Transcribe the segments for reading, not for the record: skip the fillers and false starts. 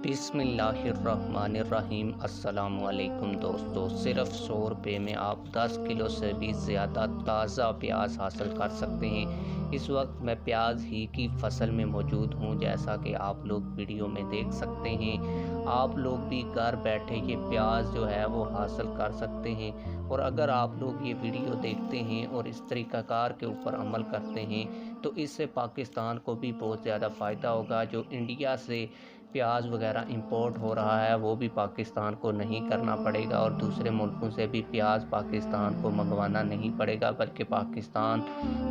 बिस्मिल्लाहिर्रहमानिर्रहीम। अस्सलामुअलैकुम दोस्तों, सिर्फ 100 रुपये में आप 10 किलो से भी ज़्यादा ताज़ा प्याज हासिल कर सकते हैं। इस वक्त मैं प्याज ही की फसल में मौजूद हूँ, जैसा कि आप लोग वीडियो में देख सकते हैं। आप लोग भी घर बैठे ये प्याज जो है वो हासिल कर सकते हैं। और अगर आप लोग ये वीडियो देखते हैं और इस तरीक़ाकार के ऊपर अमल करते हैं तो इससे पाकिस्तान को भी बहुत ज़्यादा फ़ायदा होगा। जो इंडिया से प्याज वगैरह इंपोर्ट हो रहा है वो भी पाकिस्तान को नहीं करना पड़ेगा, और दूसरे मुल्कों से भी प्याज पाकिस्तान को मंगवाना नहीं पड़ेगा, बल्कि पाकिस्तान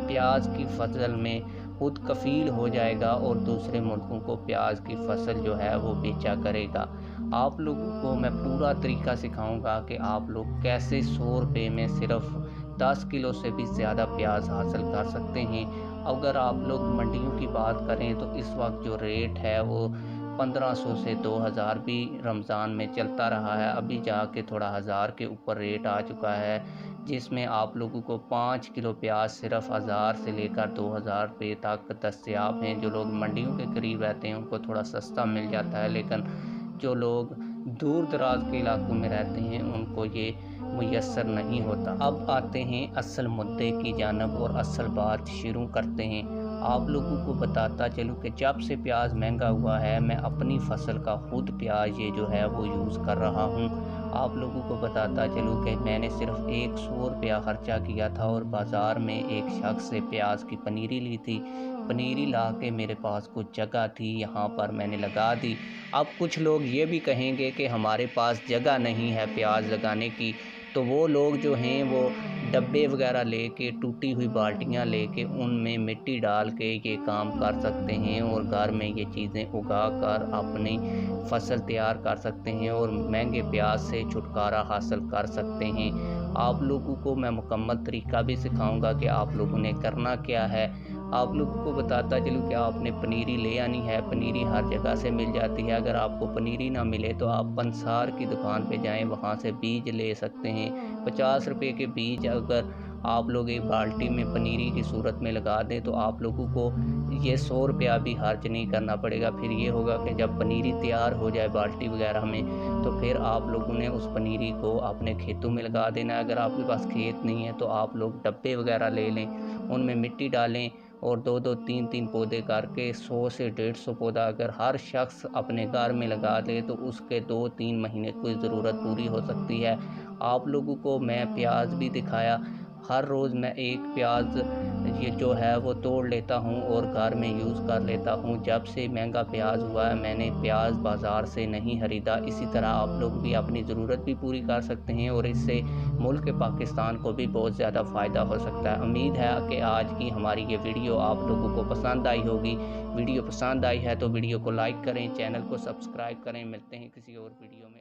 प्याज की फसल में खुद कफ़ील हो जाएगा और दूसरे मुल्कों को प्याज की फसल जो है वो बेचा करेगा। आप लोगों को मैं पूरा तरीका सिखाऊंगा कि आप लोग कैसे 100 रुपये में सिर्फ 10 किलो से भी ज़्यादा प्याज हासिल कर सकते हैं। अगर आप लोग मंडियों की बात करें तो इस वक्त जो रेट है वो 1500 से 2000 भी रमज़ान में चलता रहा है। अभी जाके थोड़ा 1000 के ऊपर रेट आ चुका है, जिसमें आप लोगों को 5 किलो प्याज सिर्फ 1000 से लेकर 2000 रुपये तक दस्तयाब हैं। जो लोग मंडियों के करीब रहते हैं उनको थोड़ा सस्ता मिल जाता है, लेकिन जो लोग दूर दराज के इलाकों में रहते हैं उनको ये मुयस्सर नहीं होता। अब आते हैं असल मुद्दे की जानिब और असल बात शुरू करते हैं। आप लोगों को बताता चलूँ कि जब से प्याज महंगा हुआ है मैं अपनी फसल का खुद प्याज ये जो है वो यूज़ कर रहा हूँ। आप लोगों को बताता चलूँ कि मैंने सिर्फ 100 रुपया खर्चा किया था और बाज़ार में एक शख्स से प्याज की पनीरी ली थी। पनीरी ला के मेरे पास कुछ जगह थी, यहाँ पर मैंने लगा दी। अब कुछ लोग ये भी कहेंगे कि हमारे पास जगह नहीं है प्याज लगाने की, तो वो लोग जो हैं वो डब्बे वगैरह लेके, टूटी हुई बाल्टियाँ लेके उनमें मिट्टी डाल के ये काम कर सकते हैं और घर में ये चीज़ें उगा कर अपनी फसल तैयार कर सकते हैं और महंगे प्याज से छुटकारा हासिल कर सकते हैं। आप लोगों को मैं मुकम्मल तरीका भी सिखाऊंगा कि आप लोगों ने करना क्या है। आप लोगों को बताता चलूँ कि आपने पनीरी ले आनी है। पनीरी हर जगह से मिल जाती है। अगर आपको पनीरी ना मिले तो आप पंसार की दुकान पे जाएं, वहाँ से बीज ले सकते हैं। 50 रुपये के बीज अगर आप लोग एक बाल्टी में पनीरी की सूरत में लगा दें तो आप लोगों को ये 100 रुपया भी खर्च नहीं करना पड़ेगा। फिर ये होगा कि जब पनीरी तैयार हो जाए बाल्टी वगैरह में तो फिर आप लोगों ने उस पनीरी को अपने खेतों में लगा देना है। अगर आपके पास खेत नहीं है तो आप लोग डब्बे वगैरह ले लें, उनमें मिट्टी डालें और 2-2 3-3 पौधे करके 100 से 150 पौधा अगर हर शख्स अपने घर में लगा दे तो उसके 2-3 महीने की ज़रूरत पूरी हो सकती है। आप लोगों को मैं प्याज भी दिखाया। हर रोज़ मैं एक प्याज ये जो है वो तोड़ लेता हूँ और घर में यूज़ कर लेता हूँ। जब से महंगा प्याज हुआ है मैंने प्याज बाज़ार से नहीं ख़रीदा। इसी तरह आप लोग भी अपनी ज़रूरत भी पूरी कर सकते हैं और इससे मुल्क पाकिस्तान को भी बहुत ज़्यादा फ़ायदा हो सकता है। उम्मीद है कि आज की हमारी ये वीडियो आप लोगों को पसंद आई होगी। वीडियो पसंद आई है तो वीडियो को लाइक करें, चैनल को सब्सक्राइब करें। मिलते हैं किसी और वीडियो में।